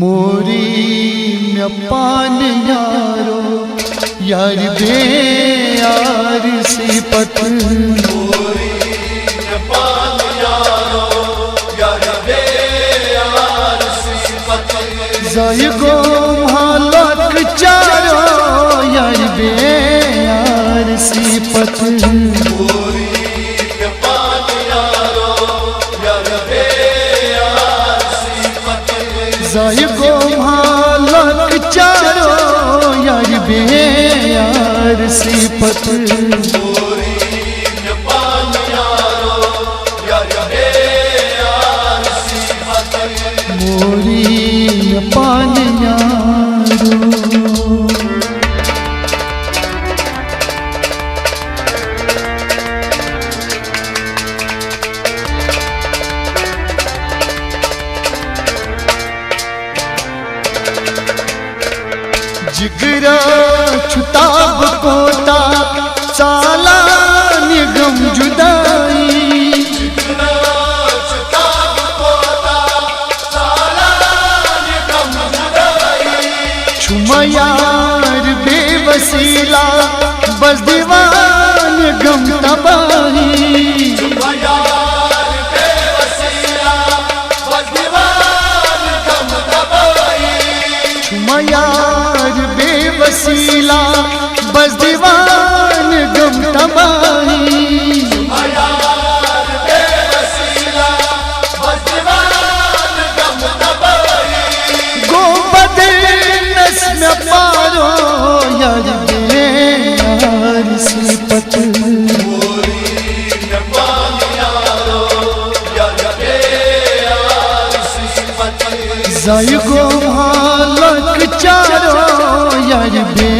मोरी में पान यारो यार बे यार सिपत मोरी में पान यारो यार बे यार सिपत जाय गो हालक चारो यार बे यार सिपत मोरी में पान यारो यार बे यार सिपत जाय गो हालक चारो यार बे यार सिपत मोरी में पान यारो यार बे यार सिपत मोरी में पान यारो जिगरा छुताब कोता साला निगम जुदाई जिगरा छुताब कोता साला निगम जुदाई छुमा यार बेवसीला बस दीवान गम तबाही यार बेवसीला बस दीवान गम तबाही छुमा यार बेवसीला बस दीवान गम तबाही यार बेवसीला बस दीवान गम तबाही गो बदनस में पारो यार बे यार सिपत मोरी में पान यारो यार बे यार सिपत जाय गो हालक चारो यार बे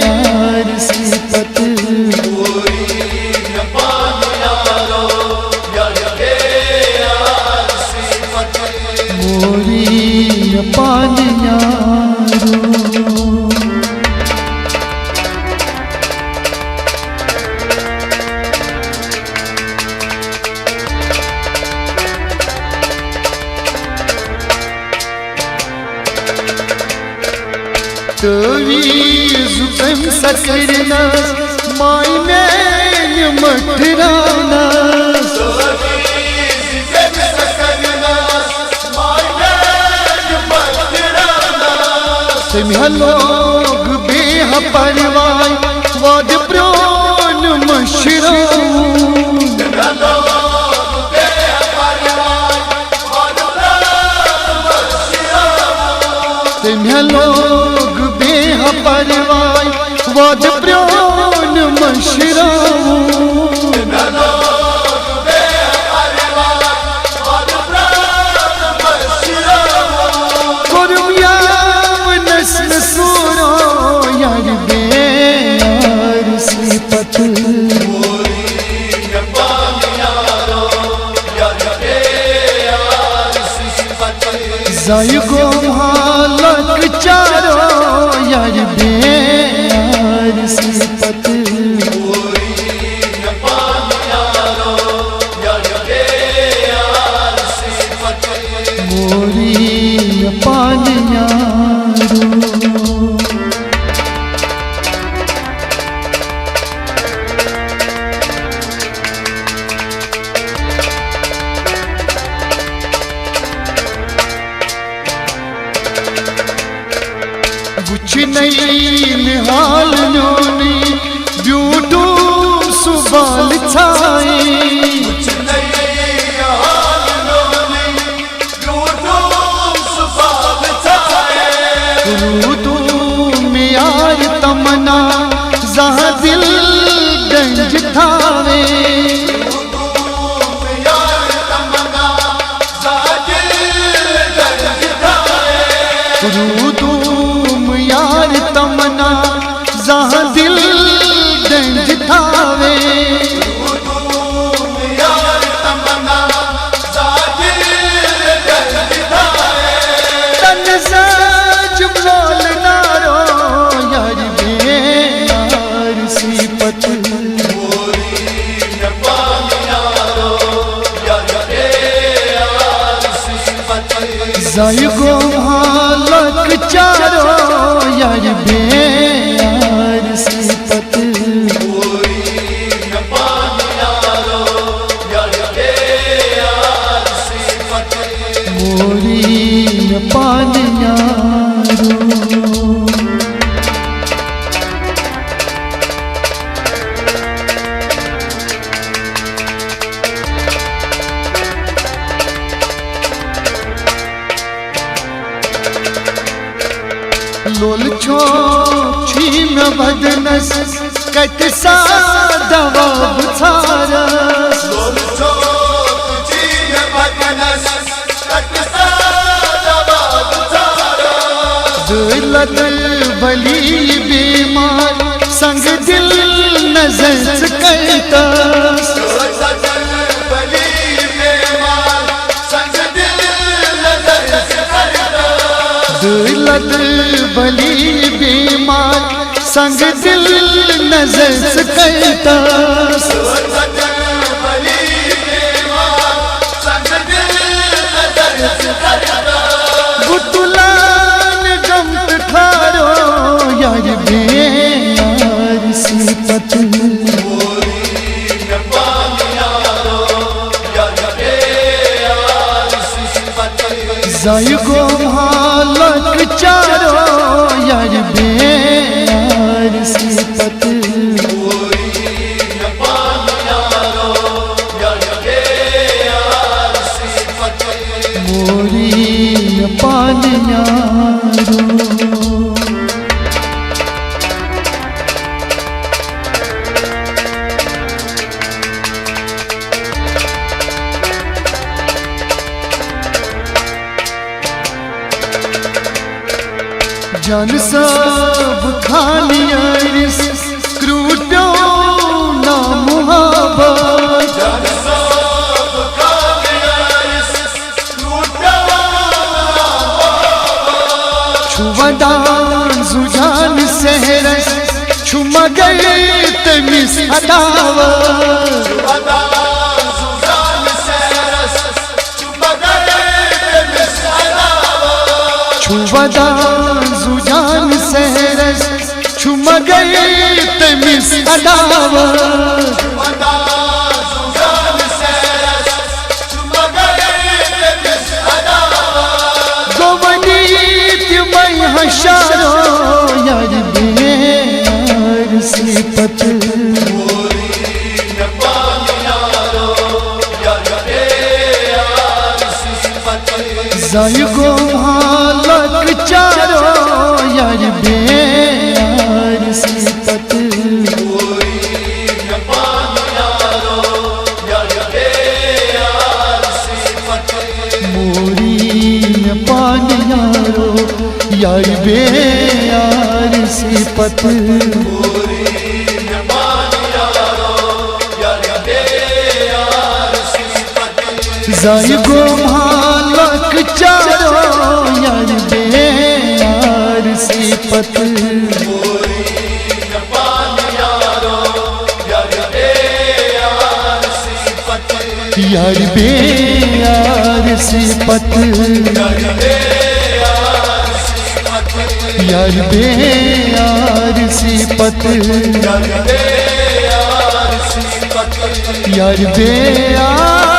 यार सिपत मोरी में पान यारो यार बे यार सिपत मोरी में पान यारो तवी जुकम सकरना माई में मठराना तुम्हें लोग बेह परवाई वाद प्रोन मशराऊ तुम्हें लोग बेह परवाई वाद प्रोन मशराऊ यार बे यार सिपत मोरी में पान यारो यार बे यार सिपत जाय गो हालक चारो यार बे यार सिपत मोरी में पान यारो यार बे यार सिपत मोरी में पान यारो कुछ नहीं निहाल नोनी ब्यूटू सुबाल छाई तू में यार तमन्ना जहाँ दिल गंज थावे तुम यार तमन्ना जहाँ दिल गंज थावे तन सज बोल नारो यार बे यार सिपत मोरी में पान यारो यार बे यार सिपत जाय गो यार बेयार सिफत मोरी न पानी यारो यार बेयार सिफत मोरी न पान यारो लोल छो छीम बदनस कट सा दवा बुछारस लोल चोक चीन बदनस कटसा दवा बुझारा दिलत भली बीमार संग दिल नजर करतस सजल बली बेमार संग दिल नजर से करता दिलत भली बीमार संग दिल नजर करतस सजल बली बेमार संग दिल नजर से करता बुतुलान गम ठारो यार बेयार सिफत मोरी न पानी यारो यार बेयार सिफत जाय गो हालक चारो यार बेयार सिफत मोरी न पानी यारो यार बेयार सिफत मोरी न पान यारो जन सब खानियारिस क्रूटो ना मुहाबत जन सब कालियारिस लूटा छुवदान जुजान सहरस छुमगर तमिस अदावत बदा सुजान सेरस चुमगर मिसलावा छुवदान जुजान सहरस छुमगर तमिस अदावत बदा सुजान सेरस चुमगर मिसलावा गोवनीत मैं हशारो यार बेयार सिफत मोरी न पानी यारो यार बेयार सिफत जाय गो हालक चारो यार बेयार सिफत मोरी न पानी यारो यार बेयार सिफत मोरी न पान यारो यार बेयार सिफत मोरी न पानी यारो यार बेयार सिफत जाय गो हालक चारो यार बेयार सिफत मोरी न पानी यारो यार बेयार सिफत यार बेयार सिफत यार बेयार सिफत यार बेयार सिफत यार बेयार सिफत यार बेयार